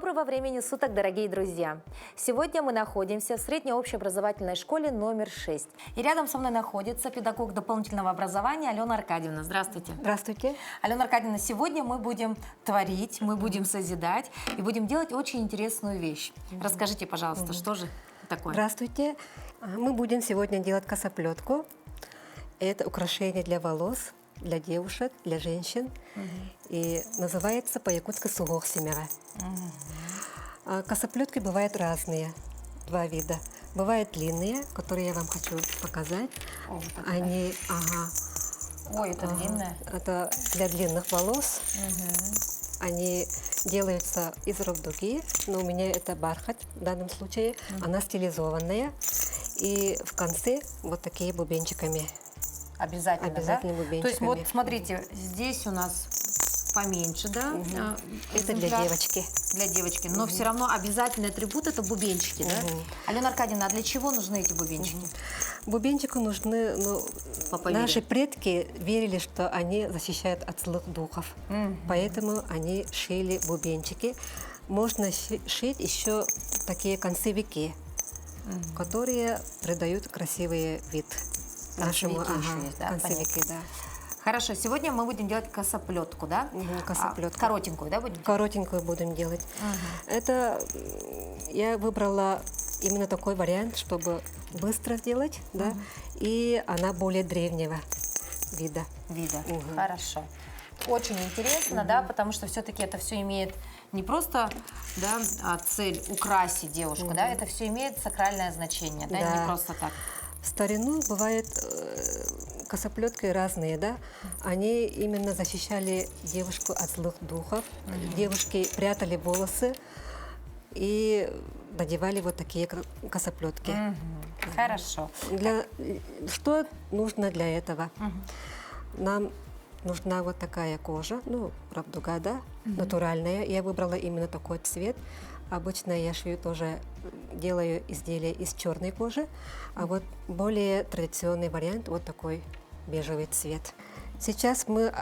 Доброго времени суток, дорогие друзья! Сегодня мы находимся в средней общеобразовательной школе номер 6. И рядом со мной находится педагог дополнительного образования Алена Аркадьевна. Здравствуйте. Здравствуйте. Алена Аркадьевна, сегодня мы будем творить, мы будем созидать и будем делать очень интересную вещь. Расскажите, пожалуйста, что же такое? Здравствуйте. Мы будем сегодня делать косоплетку. Это украшение для волос, для девушек, для женщин. И называется по-якутски сугох семера. Косоплетки бывают разные, два вида. Бывают длинные, которые я вам хочу показать. О, вот это Они, Ой, это длинное. это для длинных волос. Они делаются из рабдуги, но у меня это бархат в данном случае. Она стилизованная. И в конце вот такие бубенчиками. Обязательно, Обязательно да? бубенчиками. То есть вот смотрите, здесь у нас поменьше, да? Это для экземпляр. девочки. Для девочки. Но все равно обязательный атрибут – это бубенчики, да? Алена Аркадьевна, а для чего нужны эти бубенчики? Бубенчику нужны, Папа наши верит. предки верили, что они защищают от злых духов. Поэтому они шили бубенчики. Можно шить еще такие концевики, которые придают красивый вид нашему. Концевики еще есть, да? Концевики, да. Хорошо, сегодня мы будем делать косоплетку, да? Косоплетку. Коротенькую, да, будем? Коротенькую будем делать. Это я выбрала именно такой вариант, чтобы быстро сделать, да, и она более древнего вида. Хорошо. Очень интересно, да, потому что все-таки это все имеет не просто, да, цель украсить девушку, да, это все имеет сакральное значение, да, Да. не просто так. В старину бывают косоплетки разные, да, они именно защищали девушку от злых духов. Девушки прятали волосы и надевали вот такие косоплетки. Хорошо. Что нужно для этого? Нам нужна вот такая кожа, рабдуга, да, натуральная. Я выбрала именно такой цвет. Обычно я шью тоже, делаю изделия из черной кожи, а вот более традиционный вариант вот такой бежевый цвет. Сейчас мы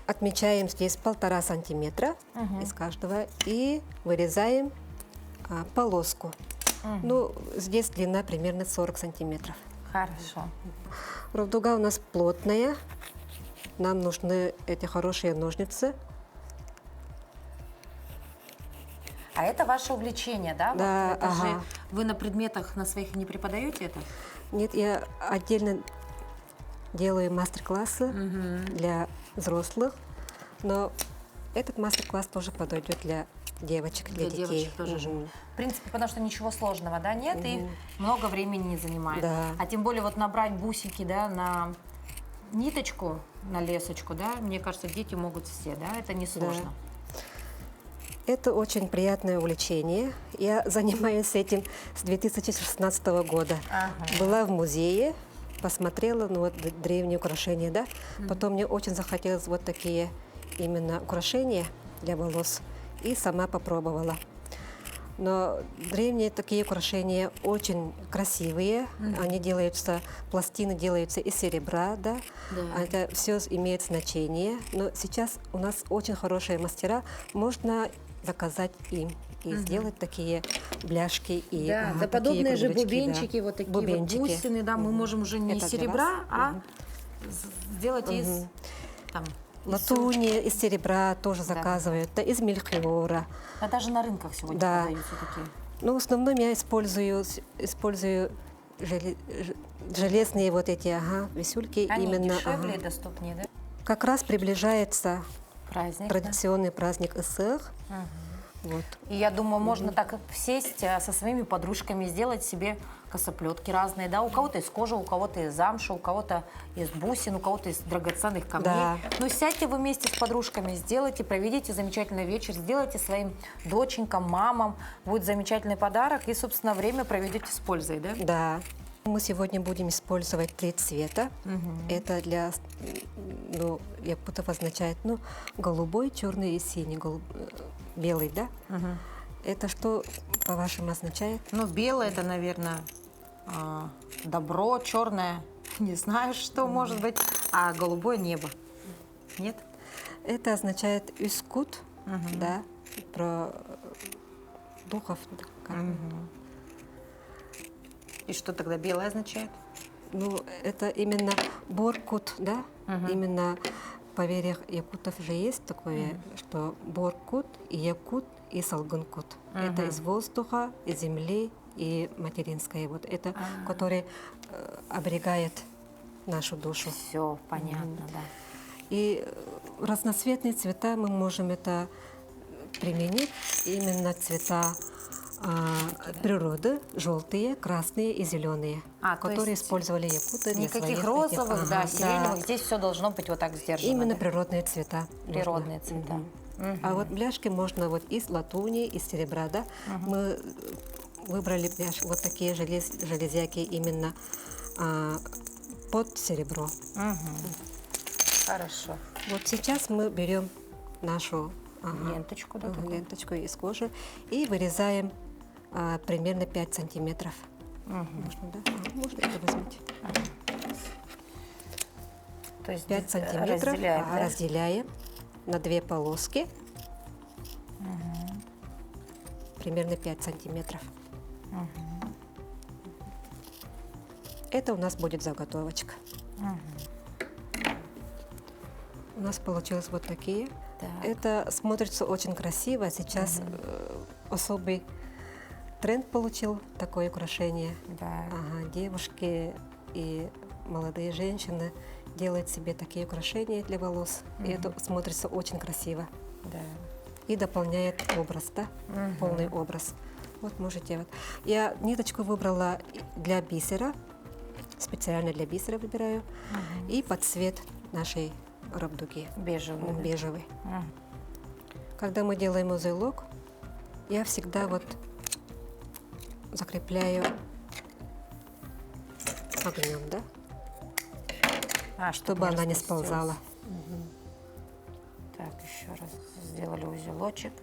отмечаем здесь 1,5 сантиметра из каждого и вырезаем полоску. Здесь длина примерно 40 сантиметров. Хорошо. Рабдуга у нас плотная. Нам нужны эти хорошие ножницы. А это ваше увлечение, да? Да, Вот это же ага. вы на предметах на своих не преподаете это? Нет, я отдельно делаю мастер-классы для взрослых, но этот мастер-класс тоже подойдет для девочек, для детей. Девочек тоже же. В принципе, потому что ничего сложного, да, нет, и много времени не занимает. Да. А тем более вот набрать бусики, да, на ниточку, на лесочку, да, мне кажется, дети могут все, да, это не сложно. Это очень приятное увлечение. Я занимаюсь этим с 2016 года. Была в музее, посмотрела древние украшения, да. Потом мне очень захотелось вот такие именно украшения для волос. И сама попробовала. Но древние такие украшения очень красивые. Они делаются, пластины делаются из серебра, да. Это все имеет значение. Но сейчас у нас очень хорошие мастера. Можно заказать им и сделать такие бляшки и Да, такие подобные же кружочки, бубенчики, да. вот такие Бубенчики. вот бусины, да, мы можем уже не Это из для серебра, вас. а сделать из там, Латуни из серебра тоже заказывают, да, из мельхиора. А даже на рынках сегодня Да. продаются такие. В основном я использую железные вот эти висюльки. Они именно. дешевле и доступнее, да? Как раз приближается Праздник. традиционный праздник Исых. Вот. И я думаю, можно так сесть со своими подружками, сделать себе косоплетки разные, да, у кого-то из кожи, у кого-то из замши, у кого-то из бусин, у кого-то из драгоценных камней. Да. Ну, сядьте вы вместе с подружками, сделайте, проведите замечательный вечер, сделайте своим доченькам, мамам, будет замечательный подарок, и, собственно, время проведете с пользой, да? Да. Мы сегодня будем использовать 3 цвета. Это для, я буду означает, голубой, черный и синий, белый, да? Это что, по-вашему, означает? Ну, белое это, наверное, добро, черное, не знаю, что может быть, а голубое небо. Нет? Это означает искут, да, про духов. Да. И что тогда белое означает? Ну, это именно Боркут, да? Именно в поверьях якутов же есть такое, что Боркут, и Якут, и Салгункут. Это из воздуха, из земли и материнское. Вот это, который оберегает нашу душу. Все понятно, да. И разноцветные цвета мы можем это применить, именно цвета природы, желтые, красные и зеленые, То которые есть использовали якуты для Никаких своих розовых, таких- да, Ага, сиреневых. Здесь все должно быть вот так сдержано. Именно да? природные цвета. Природные можно. цвета. А вот бляшки можно вот из латуни, из серебра, да. Мы выбрали вот такие железяки именно под серебро. Хорошо. Вот сейчас мы берем нашу Ленточку, да, такую? ленточку из кожи и вырезаем примерно 5 сантиметров. Можно, да? Можно это возьмите. То есть 5 сантиметров разделяем, да? разделяем на 2 полоски. Примерно 5 сантиметров. Это у нас будет заготовочка. У нас получилось вот такие. Так. Это смотрится очень красиво. Сейчас особый тренд получил такое украшение. Да. Ага, девушки и молодые женщины делают себе такие украшения для волос. И это смотрится очень красиво. Да. И дополняет образ, да? Полный образ. Вот можете вот. Я ниточку выбрала для бисера. Специально для бисера выбираю. И под цвет нашей рабдуги. Бежевый. да? Бежевый. Когда мы делаем узелок, я всегда вот закрепляю огнем, да? Чтобы она не распустилась. сползала. Так, еще раз сделали узелочек,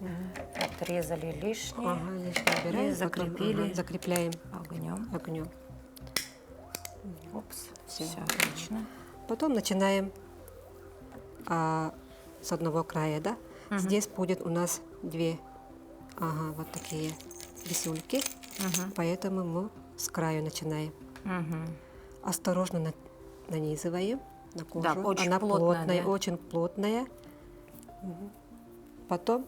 отрезали лишнее Ага, лишнее убираем, и потом, закрепили закрепляем огнем. огнем. Опс, Всё. все отлично. Потом начинаем с одного края, да? Здесь будет у нас 2 вот такие висюльки, поэтому мы с краю начинаем. Осторожно нанизываем на кожу. Да, очень Она плотная, да? очень плотная. Потом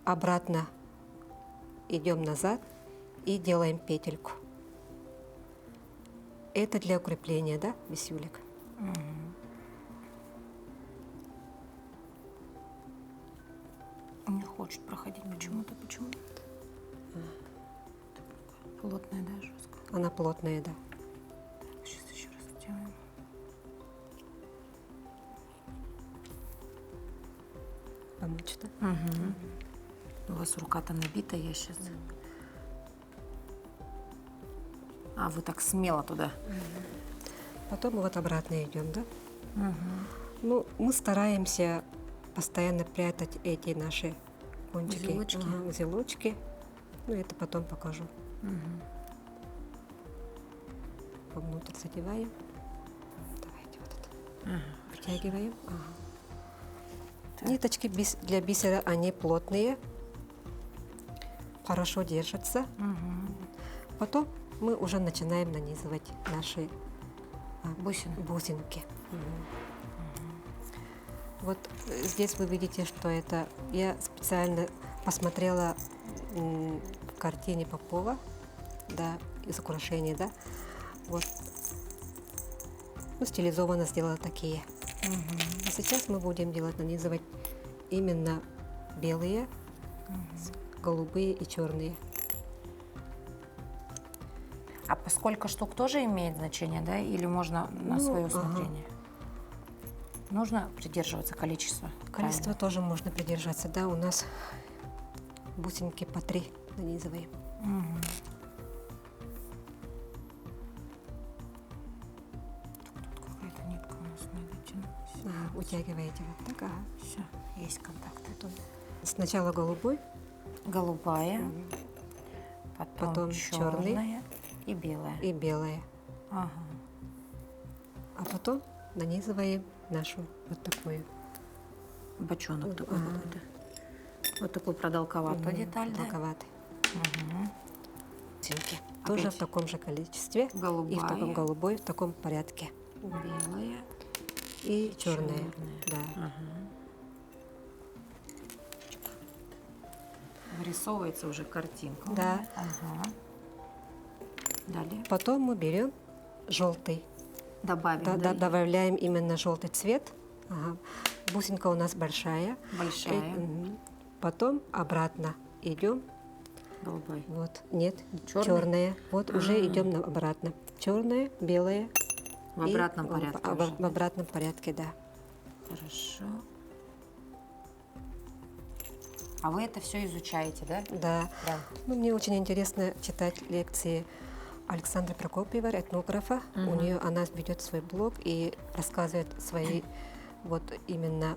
обратно идем назад и делаем петельку. Это для укрепления, да, висюлек. Не хочет проходить почему-то. Почему? Плотная, да, жесткая. Она плотная, да. Сейчас еще раз сделаем. Помочь, да? У вас рука-то набита, я сейчас. Вы так смело туда. Потом вот обратно идем, да? Ну, мы стараемся постоянно прятать эти наши кончики. Узелочки. Узелочки. Ну, это потом покажу. Вовнутрь задеваем. Давайте вот это. Втягиваем. Ниточки для бисера, они плотные, хорошо держатся. Потом мы уже начинаем нанизывать наши бусинки. Вот здесь вы видите, что это я специально посмотрела в картине Попова, да, из украшений, да, вот, ну, стилизованно сделала такие. А сейчас мы будем нанизывать именно белые, голубые и черные. А по сколько штук тоже имеет значение, да? Или можно на свое усмотрение? Нужно придерживаться количества? Количество тоже можно придержаться, да, у нас бусинки по 3 нанизываем. Какая-то нитка у нас не дотянулась. Утягиваете вот так, Все, есть контакт. Сначала голубой, Голубая, потом черная и белая. и белая. А потом нанизываем нашу вот такую. Бочонок такой какой-то. Вот такой продолговатую деталь, да? Продолговатый. Тоже Опять в таком же количестве. И в голубая. таком голубой, в таком порядке. Белая. И черные. Черная. Да. Вырисовывается уже картинка. Да. Ага. Далее. Потом мы берем желтый. Добавим. Да, Добавляем именно желтый цвет. Ага. Бусинка у нас большая. Большая. Потом обратно идем. Голубой. Вот, нет, Черный? черная. Вот уже идем обратно. Черная, белая. В обратном порядке уже. В обратном порядке, да. Хорошо. А вы это все изучаете, да? Да. Да. Ну, мне очень интересно читать лекции Александры Прокопьевой, этнографа. У нее она ведет свой блог и рассказывает свои вот именно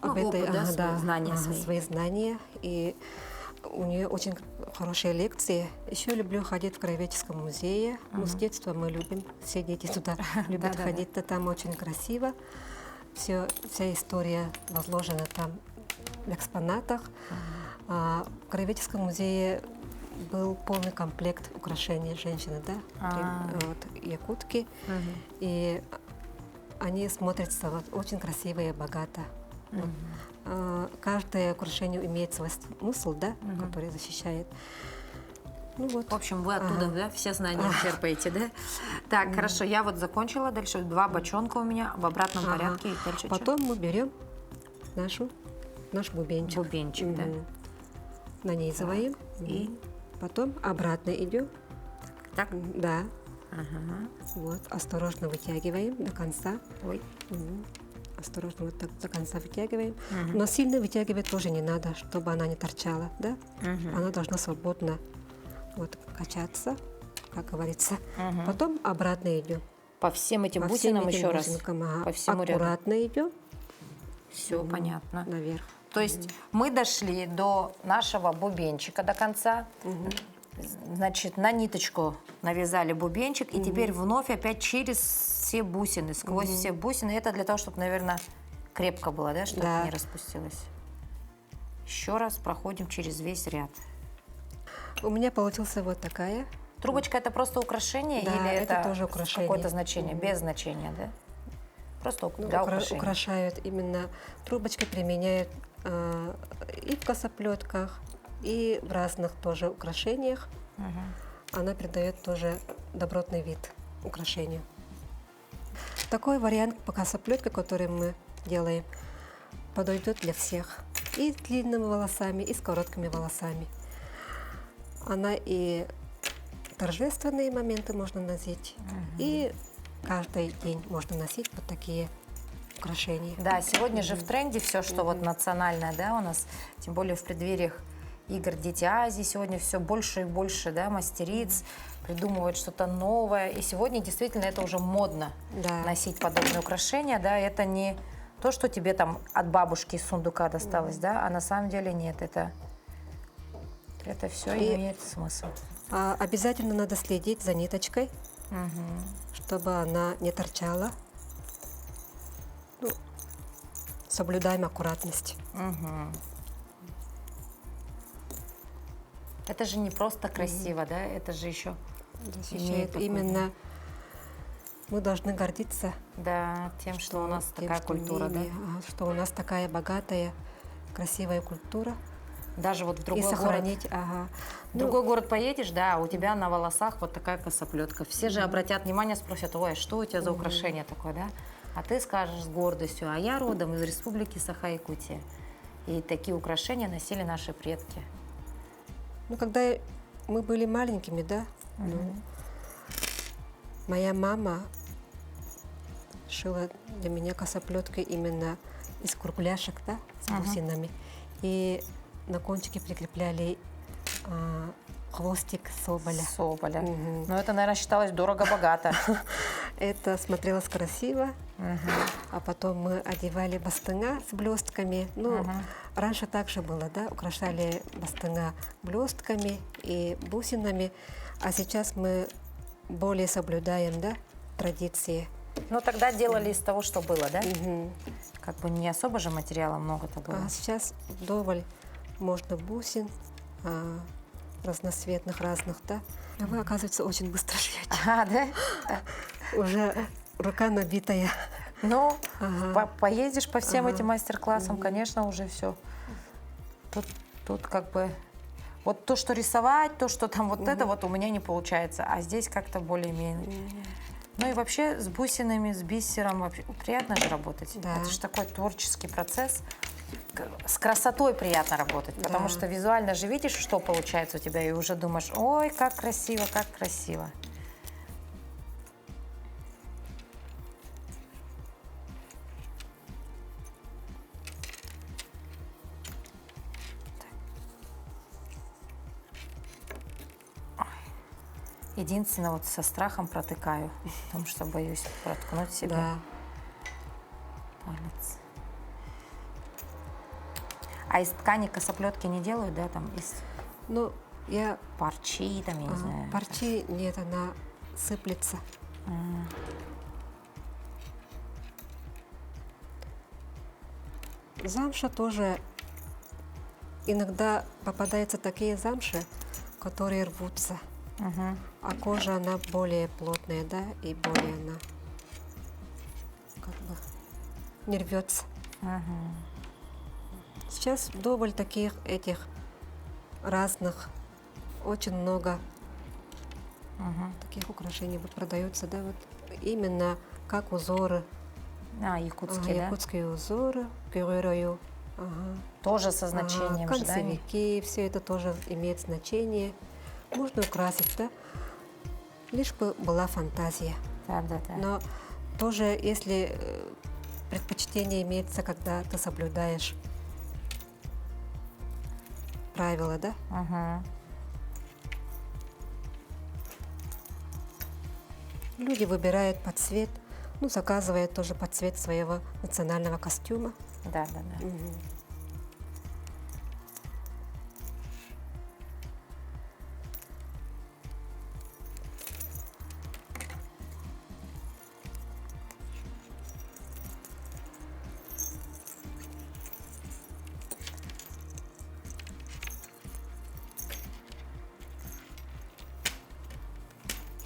об этой, опыт, да, свои знания свои. свои знания. И у нее очень хорошие лекции. Еще люблю ходить в Краеведческом музее. Ну, с детства мы любим, все дети туда любят ходить. Там очень красиво. Вся история возложена там в экспонатах. В Краеведческом музее был полный комплект украшений женщины, да, вот, якутки. И они смотрятся вот, очень красиво и богато. Вот. Каждое украшение имеет свой смысл, да, который защищает. Ну, вот. В общем, вы оттуда, да, все знания черпаете, да? Так, хорошо, я вот закончила. Дальше 2 бочонка у меня в обратном порядке. И дальше потом мы берем наш бубенчик. Бубенчик, да. Нанизываем. И потом обратно идем. Так? Да. Ага. Вот, осторожно вытягиваем до конца. Ой. Осторожно вот так до конца вытягиваем. Но сильно вытягивать тоже не надо, чтобы она не торчала, да? Она должна свободно вот качаться, как говорится. Потом обратно идем. По всем этим бусинам еще раз. По всему ряду. Аккуратно идем. Все понятно. Наверх. То есть мы дошли до нашего бубенчика до конца. Значит, на ниточку навязали бубенчик, и теперь вновь опять через все бусины, сквозь все бусины. Это для того, чтобы, наверное, крепко было, да, чтобы не распустилось. Еще раз проходим через весь ряд. У меня получился вот такая. Трубочка это просто украшение Да, или это тоже украшение. какое-то значение? Без значения, да? Просто для украшения. Украшают именно трубочкой, применяют и в косоплетках, и в разных тоже украшениях. Она придает тоже добротный вид украшению. Такой вариант по косоплетке, который мы делаем, подойдет для всех. И с длинными волосами, и с короткими волосами. Она и торжественные моменты можно носить, и каждый день можно носить вот такие украшения. Да, сегодня же в тренде все, что вот национальное, да, у нас, тем более в преддвериях игр «Дети Азии», сегодня все больше и больше, да, мастериц придумывают что-то новое, и сегодня действительно это уже модно носить подобные украшения, да, это не то, что тебе там от бабушки из сундука досталось, да, а на самом деле нет, это все имеет смысл. Обязательно надо следить за ниточкой, чтобы она не торчала. Ну, соблюдаем аккуратность. Это же не просто красиво, да, это же еще защищает именно. Мы должны гордиться, тем, что у нас такая культура, да? Что у нас такая богатая, красивая культура. Даже вот в другой и сохранить, город. В другой город поедешь, да, у тебя на волосах вот такая косоплетка. Все же обратят внимание, спросят: ой, что у тебя за украшение такое, да? А ты скажешь с гордостью: а я родом из республики Саха-Якутия. И такие украшения носили наши предки. Ну, когда мы были маленькими, да, моя мама шила для меня косоплеткой именно из кругляшек, да, с бусинами. И на кончике прикрепляли хвостик соболя. Соболя. Ну, это, наверное, считалось дорого-богато. Это смотрелось красиво. А потом мы одевали бастыня с блестками. Ну, раньше так же было, да, украшали бастыня блестками и бусинами. А сейчас мы более соблюдаем, да, традиции. Ну, тогда делали из того, что было, да? Как бы не особо же материала много-то было. А сейчас вдоволь можно бусин, разноцветных, разных, да. А вы, оказывается, очень быстро шьете. А, да? Уже рука набитая. Ну, поездишь по всем этим мастер-классам, конечно, уже все. Тут как бы... Вот то, что рисовать, то, что там вот это вот у меня не получается. А здесь как-то более-менее. Ну и вообще с бусинами, с бисером вообще приятно же работать. Да. Это же такой творческий процесс. С красотой приятно работать, потому что визуально же видишь, что получается у тебя, и уже думаешь, ой, как красиво, как красиво. Единственное, вот со страхом протыкаю, потому что боюсь проткнуть себе палец. А из ткани косоплетки не делают, да, там из Ну, я... парчи, там, я не знаю. Парчи нет, она сыплется. Замша тоже... Иногда попадаются такие замши, которые рвутся. А кожа, она более плотная, да, и более она как бы не рвется. Сейчас вдоволь таких этих разных, очень много таких украшений вот продаются, да, вот именно как узоры. Якутские, да? Якутские узоры, кюрюрою. Тоже со значением же, да? Концевики, все это тоже имеет значение. Можно украсить, да, лишь бы была фантазия. Да. Но тоже, если предпочтение имеется, когда ты соблюдаешь правила, да? Люди выбирают под цвет, ну, заказывают тоже под цвет своего национального костюма. Да.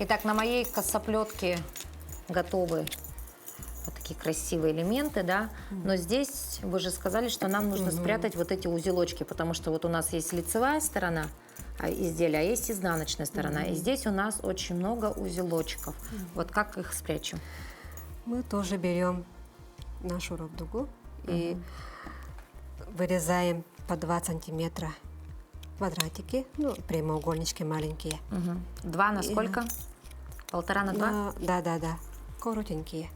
Итак, на моей косоплетке готовы вот такие красивые элементы, да. Но здесь вы же сказали, что нам нужно спрятать вот эти узелочки, потому что вот у нас есть лицевая сторона изделия, а есть изнаночная сторона. И здесь у нас очень много узелочков. Вот как их спрячем? Мы тоже берем нашу ровдугу и вырезаем по 2 сантиметра квадратики, ну, прямоугольнички маленькие. 2 на сколько? 1,5 на 2? Да. Коротенькие.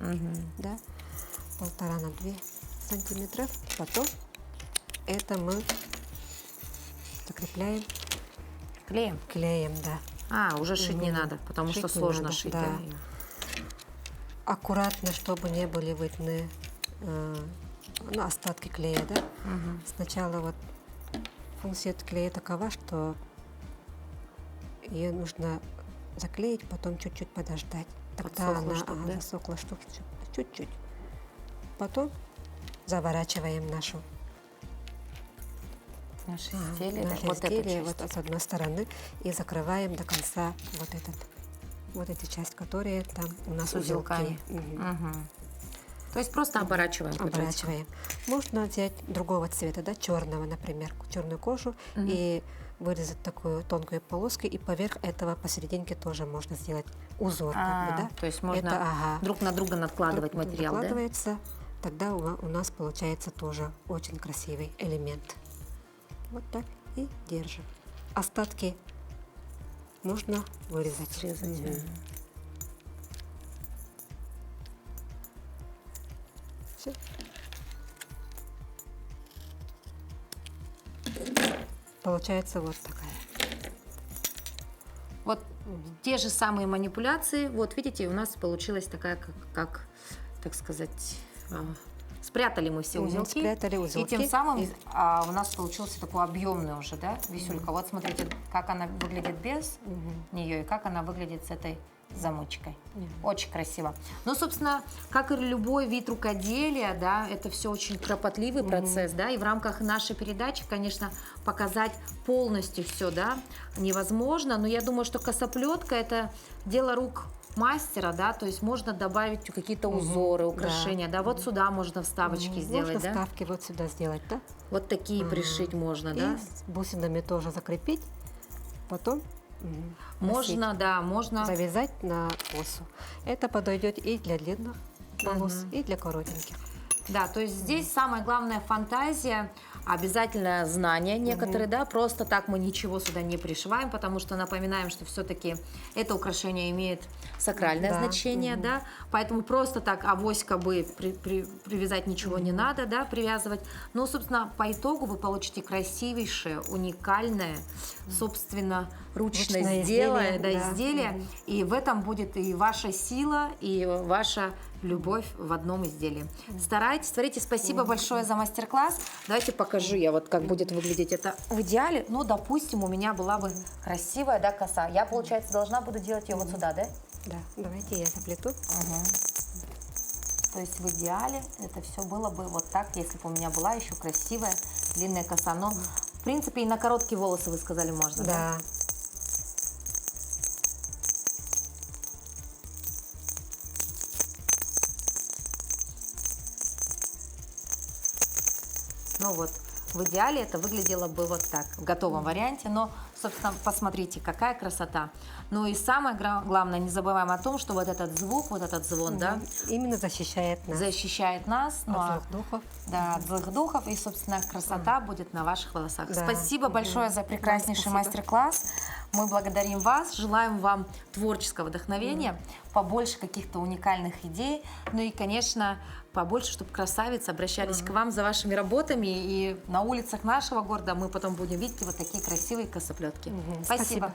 Да. 1,5 на 2 сантиметра. Потом это мы закрепляем. Клеем? Клеем, да. Уже шить не надо, потому что сложно надо, шить. да. Аккуратно, чтобы не были видны остатки клея, да. Сначала вот функция клея такова, что ее нужно заклеить, потом чуть-чуть подождать. Тогда она засохла чуть-чуть. Потом заворачиваем наше изделие, изделие вот с одной стороны и закрываем до конца вот эти части, которые там у нас с узелками. То есть просто оборачиваем. Оборачиваем. Можно взять другого цвета, да, черного, например, черную кожу и вырезать такую тонкую полоску, и поверх этого посерединке тоже можно сделать узор, как бы, да. То есть можно друг на друга накладывать материал, накладывается, тогда у нас получается тоже очень красивый элемент. Вот так и держим. Остатки можно вырезать. Все. Получается вот такая. Вот те же самые манипуляции. Вот видите, у нас получилась такая, как так сказать, спрятали мы все узелки. Спрятали узелки. И тем самым у нас получился такой объемный уже, да, висюлька. Вот смотрите, как она выглядит без нее и как она выглядит с этой замычкой. Очень красиво. Ну, собственно, как и любой вид рукоделия, да, это все очень кропотливый процесс, да, и в рамках нашей передачи, конечно, показать полностью все, да, невозможно, но я думаю, что косоплетка – это дело рук мастера, да, то есть можно добавить какие-то узоры, украшения, да, вот сюда можно вставочки сделать, можно да? вставки вот сюда сделать, да? Вот такие пришить можно, да? И с бусинами тоже закрепить, потом Можно, носить. да, можно. Завязать на косу. Это подойдет и для длинных волос, и для коротеньких. Да, то есть здесь самая главная фантазия, обязательно знания некоторые, да, просто так мы ничего сюда не пришиваем, потому что напоминаем, что все-таки это украшение имеет сакральное значение, да, поэтому просто так авоська бы привязать ничего не надо, да, привязывать, но, собственно, по итогу вы получите красивейшее, уникальное, собственно, ручное изделие, изделие, и в этом будет и ваша сила, и ваша любовь в одном изделии. Старайтесь, творите. Спасибо большое за мастер-класс. Давайте покажу я, вот как будет выглядеть это в идеале. Ну, допустим, у меня была бы красивая, да, коса. Я, получается, должна буду делать ее вот сюда, да? Да, давайте я заплету. То есть в идеале это все было бы вот так, если бы у меня была еще красивая длинная коса. Но, в принципе, и на короткие волосы, вы сказали, можно, да? Да. Ну вот, в идеале это выглядело бы вот так, в готовом варианте, но, собственно, посмотрите, какая красота. Ну и самое главное, не забываем о том, что вот этот звук, вот этот звон, да, Именно защищает нас защищает нас, ну, от злых духов. да, от злых духов, и, собственно, красота будет на ваших волосах. Да. Спасибо большое за прекраснейший мастер-класс. Мы благодарим вас, желаем вам творческого вдохновения, побольше каких-то уникальных идей, ну и, конечно, побольше, чтобы красавицы обращались к вам за вашими работами, и на улицах нашего города мы потом будем видеть вот такие красивые косоплетки. Спасибо. Спасибо.